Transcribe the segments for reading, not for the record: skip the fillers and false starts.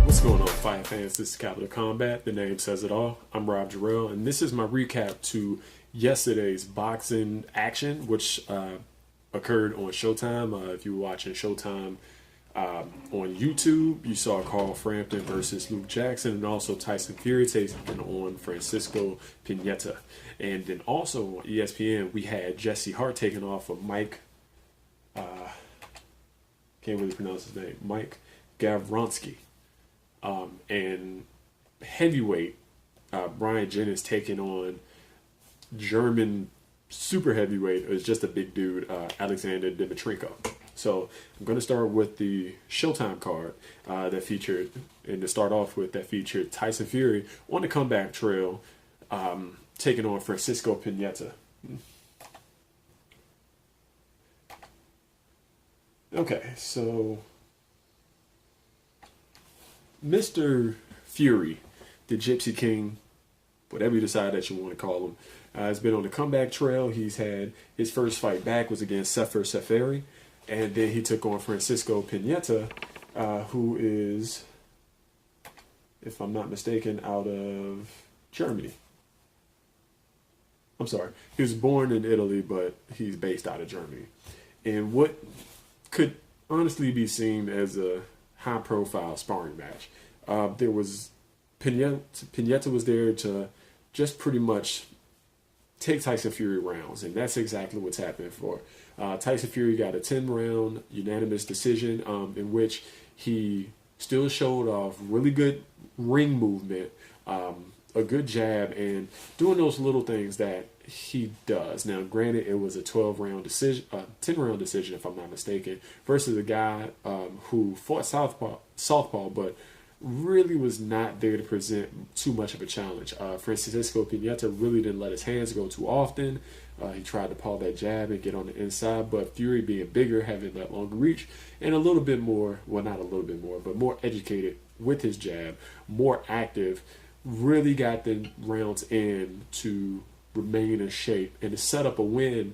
What's going on, Fight fans? This is Capital Combat. The name says it all. I'm Rob Jarrell, and this is my recap to yesterday's boxing action, which occurred on Showtime. If you were watching Showtime on YouTube, you saw Carl Frampton versus Luke Jackson, and also Tyson Fury taking on Francisco Pineda. And then also on ESPN, we had Jesse Hart taking off of Mike. Can't really pronounce his name. Mike Gavronsky. And heavyweight, Brian Jennings taking on German super heavyweight, is just a big dude, Alexander Dimitrenko. So I'm going to start with the Showtime card that featured, and to start off with, that featured Tyson Fury on the comeback trail, taking on Francisco Pineda. Okay, so Mr. Fury, the Gypsy King, whatever you decide that you want to call him, has been on the comeback trail. He's had his first fight back was against Sefer Seferi, and then he took on Francisco Pineda, who is, if I'm not mistaken, out of Germany. I'm sorry, he was born in Italy, but he's based out of Germany. And what could honestly be seen as a high-profile sparring match. There was Pineda was there to just pretty much take Tyson Fury rounds, and that's exactly what's happening for. Tyson Fury got a 10-round unanimous decision in which he still showed off really good ring movement, a good jab, and doing those little things that he does. Now, granted, it was a 10-round decision, if I'm not mistaken, versus a guy who fought southpaw, but really was not there to present too much of a challenge. Francisco Pineda really didn't let his hands go too often. He tried to pull that jab and get on the inside, but Fury, being bigger, having that longer reach, and a little bit more, well, not a little bit more, but more educated with his jab, more active, really got the rounds in to remain in shape and to set up a win,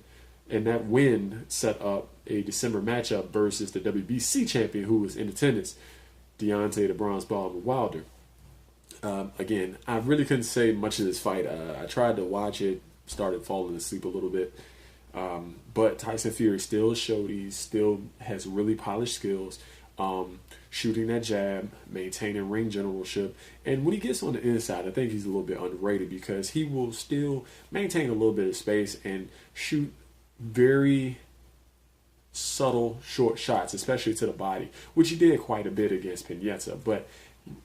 and that win set up a December matchup versus the WBC champion who was in attendance, Deontay the Bronze Bomber Wilder. Again, I really couldn't say much of this fight. I tried to watch it, started falling asleep a little bit, but Tyson Fury still showed he still has really polished skills. Shooting that jab, maintaining ring generalship, and when he gets on the inside, I think he's a little bit underrated because he will still maintain a little bit of space and shoot very subtle, short shots, especially to the body, which he did quite a bit against Pineda. But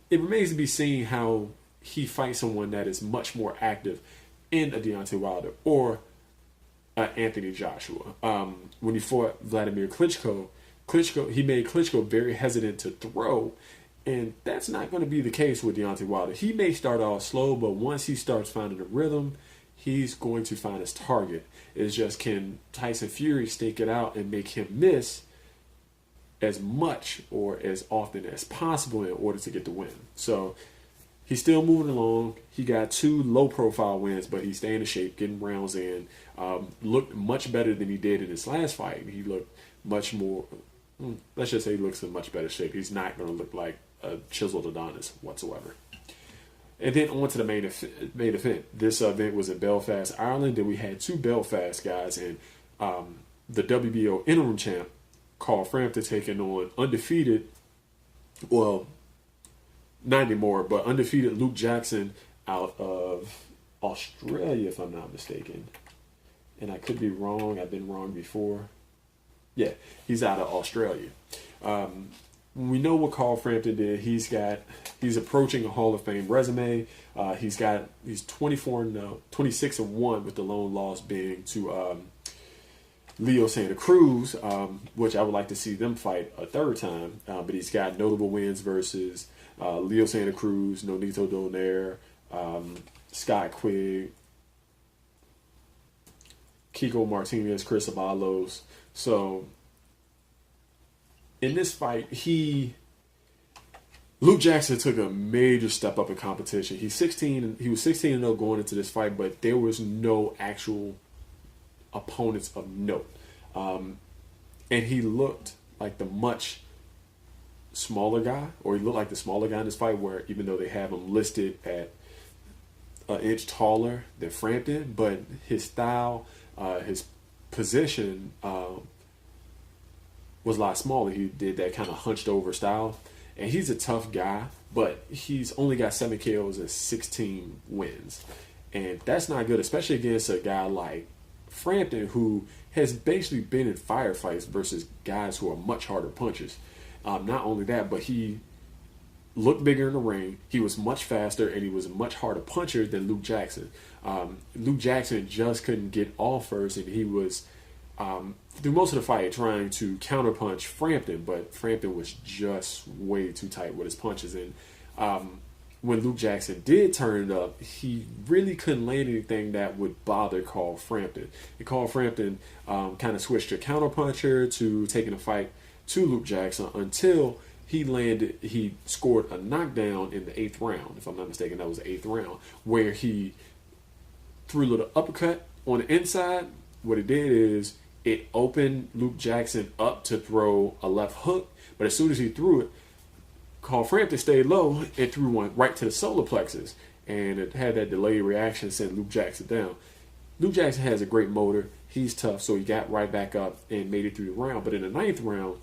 it remains to be seen how he fights someone that is much more active in a Deontay Wilder or Anthony Joshua. When he fought Vladimir Klitschko, he made Klitschko very hesitant to throw, and that's not going to be the case with Deontay Wilder. He may start off slow, but once he starts finding a rhythm, he's going to find his target. It's just, can Tyson Fury stake it out and make him miss as much or as often as possible in order to get the win? So he's still moving along. He got 2 low-profile wins, but he's staying in shape, getting rounds in. Looked much better than he did in his last fight. He looked much more... Let's just say he looks in much better shape. He's not going to look like a chiseled Adonis whatsoever. And then on to the main event. This event was in Belfast, Ireland. Then we had 2 Belfast guys, and the WBO interim champ, Carl Frampton, taking on undefeated, well, not anymore, but undefeated Luke Jackson out of Australia, if I'm not mistaken. And I could be wrong. I've been wrong before. Yeah, he's out of Australia. We know what Carl Frampton did. He's approaching a Hall of Fame resume. He's 26-1 with the lone loss being to Leo Santa Cruz, which I would like to see them fight a third time. But he's got notable wins versus Leo Santa Cruz, Nonito Donaire, Scott Quigg, Kiko Martinez, Chris Avalos. So in this fight, Luke Jackson took a major step up in competition. He was 16-0 going into this fight, but there was no actual opponents of note. and he looked like the much smaller guy, or he looked like the smaller guy in this fight, where even though they have him listed at an inch taller than Frampton, but his style, his position was a lot smaller. He did that kind of hunched over style, and he's a tough guy, but he's only got 7 KOs and 16 wins, and that's not good, especially against a guy like Frampton, who has basically been in firefights versus guys who are much harder punchers. Not only that, but he looked bigger in the ring. He was much faster, and he was a much harder puncher than Luke Jackson. Luke Jackson just couldn't get off first, and he was through most of the fight trying to counterpunch Frampton, but Frampton was just way too tight with his punches. And when Luke Jackson did turn it up, he really couldn't land anything that would bother Carl Frampton. And Carl Frampton kind of switched to counterpuncher to taking a fight to Luke Jackson until he scored a knockdown in the 8th round. If I'm not mistaken, that was the 8th round, where he threw a little uppercut on the inside. What it did is it opened Luke Jackson up to throw a left hook, but as soon as he threw it, Carl Frampton stayed low and threw one right to the solar plexus, and it had that delayed reaction, sent Luke Jackson down. Luke Jackson has a great motor. He's tough, so he got right back up and made it through the round. But in the 9th round,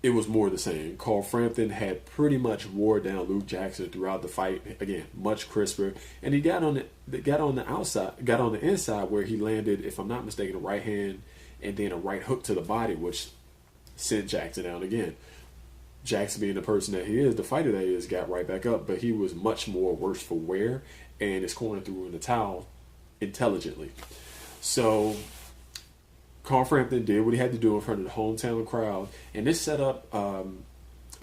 it was more the same. Carl Frampton had pretty much wore down Luke Jackson throughout the fight. Again, much crisper, and he got on the inside where he landed, if I'm not mistaken, a right hand and then a right hook to the body, which sent Jackson down again. Jackson, being the person that he is, the fighter that he is, got right back up, but he was much more worse for wear, and his corner threw in the towel intelligently. So Carl Frampton did what he had to do in front of the hometown crowd, and this set up a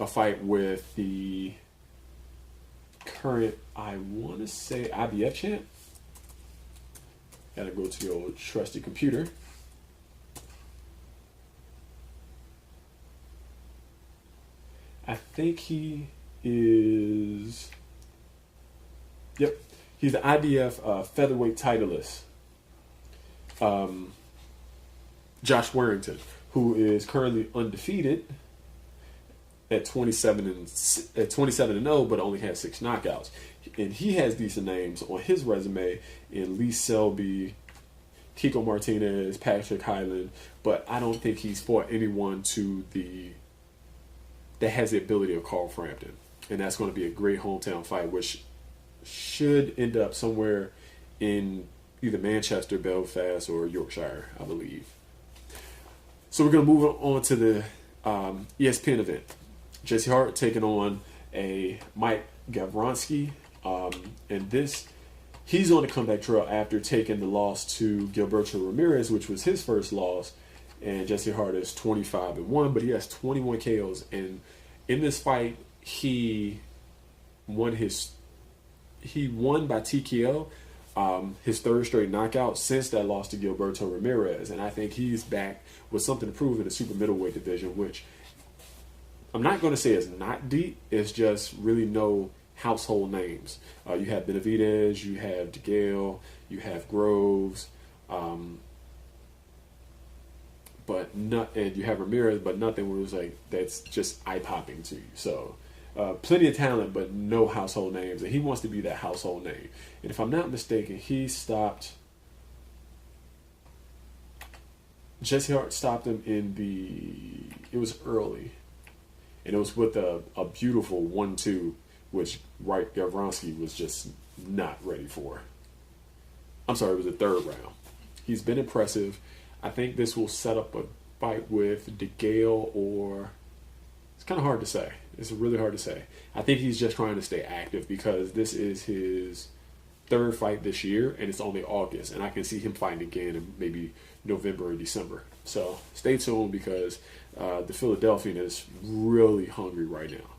fight with the current, I want to say, IBF champ. Gotta go to the old trusty computer. I think he is, yep, he's the IBF featherweight titleist. Josh Warrington, who is currently undefeated at 27-0, but only has 6 knockouts, and he has decent names on his resume in Lee Selby, Kiko Martinez, Patrick Hyland, but I don't think he's fought anyone that has the ability of Carl Frampton, and that's going to be a great hometown fight, which should end up somewhere in either Manchester, Belfast, or Yorkshire, I believe. So we're going to move on to the ESPN event. Jesse Hart taking on a Mike Gavronski, and he's on the comeback trail after taking the loss to Gilberto Ramirez, which was his first loss. And Jesse Hart is 25-1, but he has 21 KOs. And in this fight, he won by TKO, his 3rd straight knockout since that loss to Gilberto Ramirez. And I think he's back with something to prove in the super middleweight division, which I'm not going to say is not deep. It's just really no household names. You have Benavidez, you have DeGale, you have Groves, and you have Ramirez, but nothing was like that's just eye popping to you. So plenty of talent, but no household names, and he wants to be that household name. And if I'm not mistaken, Jesse Hart stopped him it was early, and it was with a beautiful 1-2, which Gavronski was just not ready for. I'm sorry, it was the 3rd round. He's been impressive. I think this will set up a fight with DeGale, or it's kind of hard to say. It's really hard to say. I think he's just trying to stay active because this is his 3rd fight this year, and it's only August, and I can see him fighting again in maybe November or December. So stay tuned, because the Philadelphian is really hungry right now.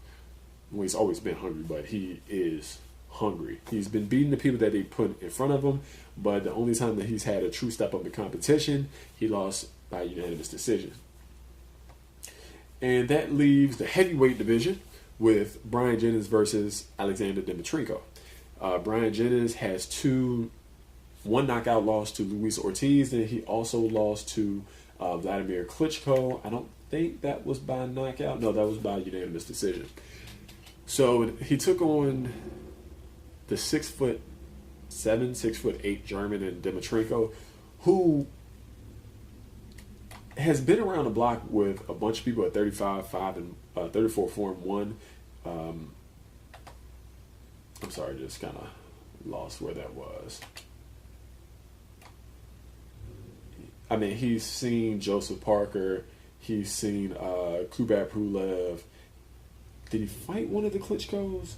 Well, he's always been hungry, but he is hungry. He's been beating the people that they put in front of him, but the only time that he's had a true step up in competition, he lost by unanimous decision. And that leaves the heavyweight division with Brian Jennings versus Alexander Dimitrenko. Brian Jennings has 2 one knockout loss to Luis Ortiz. Then he also lost to Vladimir Klitschko. I don't think that was by knockout. No, that was by unanimous decision. So he took on the 6'7", 6'8" German in Dimitrenko, who has been around the block with a bunch of people at 35-5 and 34-4-1. I'm sorry, just kind of lost where that was. I mean, he's seen Joseph Parker. He's seen Kubrat Pulev. Did he fight one of the Klitschkos?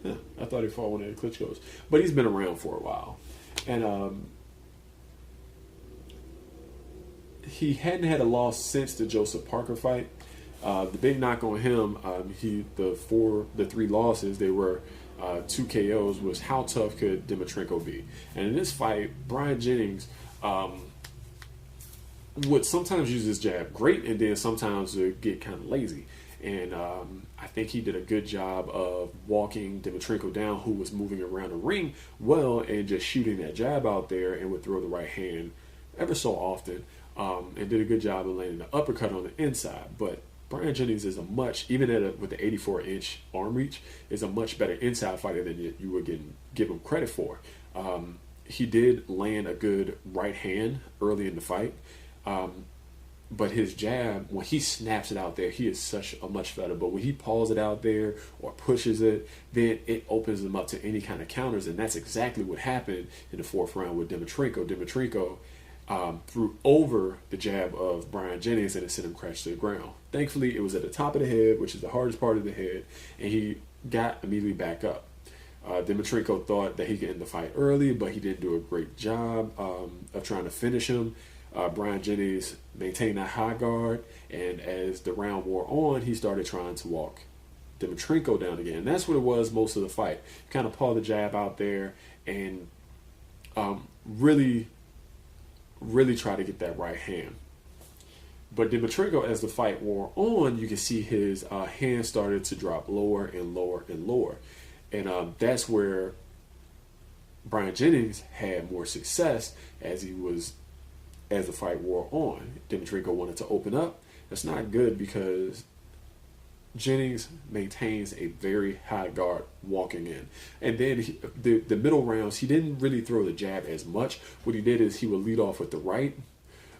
Yeah, I thought he fought one of the Klitschkos. But he's been around for a while. And he hadn't had a loss since the Joseph Parker fight. The big knock on him, the three losses, they were 2 KOs, was how tough could Dimitrenko be? And in this fight, Brian Jennings would sometimes use his jab great, and then sometimes would get kind of lazy. And I think he did a good job of walking Dimitrenko down, who was moving around the ring well, and just shooting that jab out there, and would throw the right hand ever so often, and did a good job of landing the uppercut on the inside. But Brian Jennings is even with the 84-inch arm reach, is a much better inside fighter than you would give him credit for. He did land a good right hand early in the fight, but his jab, when he snaps it out there, he is such a much better. But when he pulls it out there or pushes it, then it opens him up to any kind of counters, and that's exactly what happened in the fourth round with Dimitrenko. Dimitrenko threw over the jab of Brian Jennings, and it sent him crash to the ground. Thankfully, it was at the top of the head, which is the hardest part of the head, and he got immediately back up. Dimitrenko thought that he could end the fight early, but he didn't do a great job of trying to finish him. Brian Jennings maintained that high guard, and as the round wore on, he started trying to walk Dimitrenko down again. And that's what it was most of the fight. Kind of pull the jab out there and really try to get that right hand. But Dimitrenko, as the fight wore on, you can see his hand started to drop lower and lower and lower. And that's where Brian Jennings had more success as the fight wore on. Dimitrenko wanted to open up. That's not good because Jennings maintains a very high guard walking in. And then the middle rounds, he didn't really throw the jab as much. What he did is he would lead off with the right,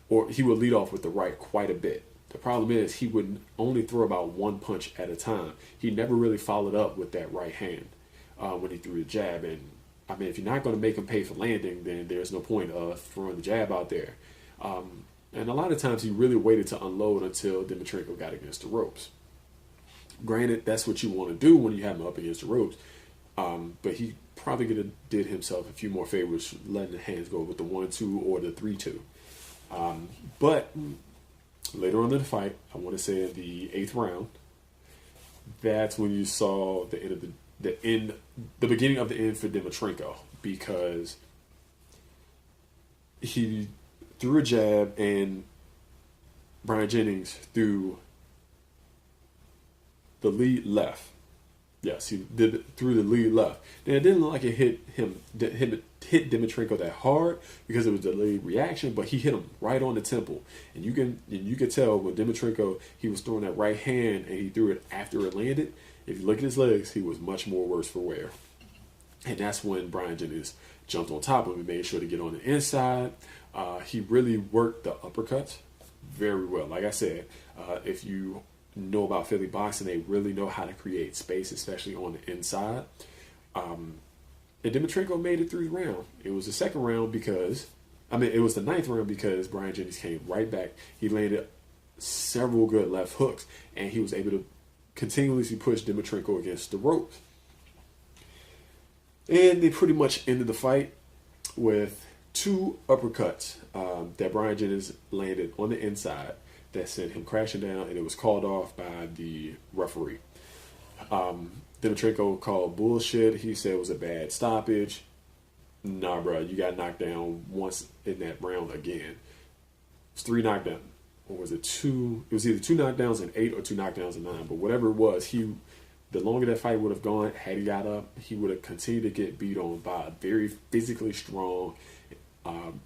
or he would lead off with the right quite a bit. The problem is he would only throw about one punch at a time. He never really followed up with that right hand when he threw the jab. And I mean, if you're not going to make him pay for landing, then there's no point of throwing the jab out there. And a lot of times he really waited to unload until Dimitrenko got against the ropes. Granted, that's what you want to do when you have him up against the ropes. But he probably could have did himself a few more favors letting the hands go with the 1-2 or the 3-2. But later on in the fight, I want to say in the 8th round, that's when you saw the beginning of the end for Dimitrenko, because he threw a jab and Brian Jennings threw the lead left. Yes, he did it through the lead left. Now, it didn't look like it hit Dimitrenko that hard because it was delayed reaction, but he hit him right on the temple. And you could tell when Dimitrenko, he was throwing that right hand and he threw it after it landed. If you look at his legs, he was much more worse for wear. And that's when Brian Jennings jumped on top of him and made sure to get on the inside. He really worked the uppercuts very well. Like I said, if you know about Philly boxing, they really know how to create space, especially on the inside. And Dimitrenko made it through the round. It was the second round because, it was the 9th round because Brian Jennings came right back. He landed several good left hooks, and he was able to continuously push Dimitrenko against the ropes. And they pretty much ended the fight with 2 uppercuts that Brian Jennings landed on the inside that sent him crashing down, and it was called off by the referee. Dimitrenko called bullshit. He said it was a bad stoppage. Nah, bro, you got knocked down once in that round again. It's 3 knockdowns. Or was it 2? It was either 2 knockdowns in 8 or 2 knockdowns in 9. But whatever it was, the the longer that fight would have gone, had he got up, he would have continued to get beat on by a very physically strong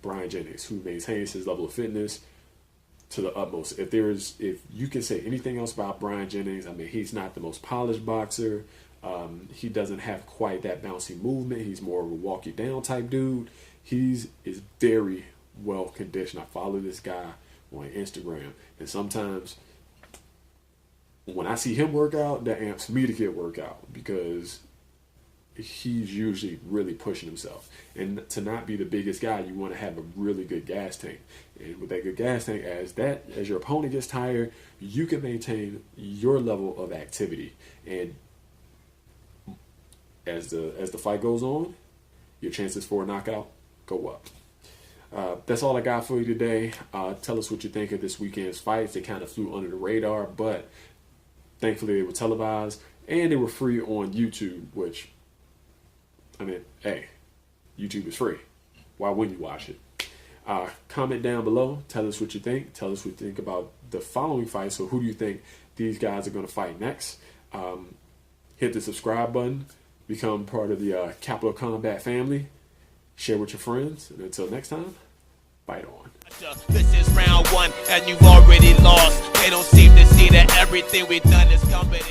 Brian Jennings, who maintains his level of fitness to the utmost. If you can say anything else about Brian Jennings, I mean, he's not the most polished boxer. He doesn't have quite that bouncy movement. He's more of a walk you down type dude. Is very well conditioned. I follow this guy on Instagram, and sometimes when I see him work out, that amps me to get workout, because he's usually really pushing himself. And to not be the biggest guy, you want to have a really good gas tank. And with that good gas tank, as your opponent gets tired, you can maintain your level of activity. And as the fight goes on, your chances for a knockout go up. That's all I got for you today. Tell us what you think of this weekend's fights. They kind of flew under the radar, but thankfully they were televised and they were free on YouTube, which, I mean, hey, YouTube is free. Why wouldn't you watch it? Comment down below. Tell us what you think. Tell us what you think about the following fights. So who do you think these guys are going to fight next? Hit the subscribe button. Become part of the Capital Combat family. Share with your friends. And until next time, fight on. This is round one, and you've already lost. They don't seem to see that everything we've done is coming.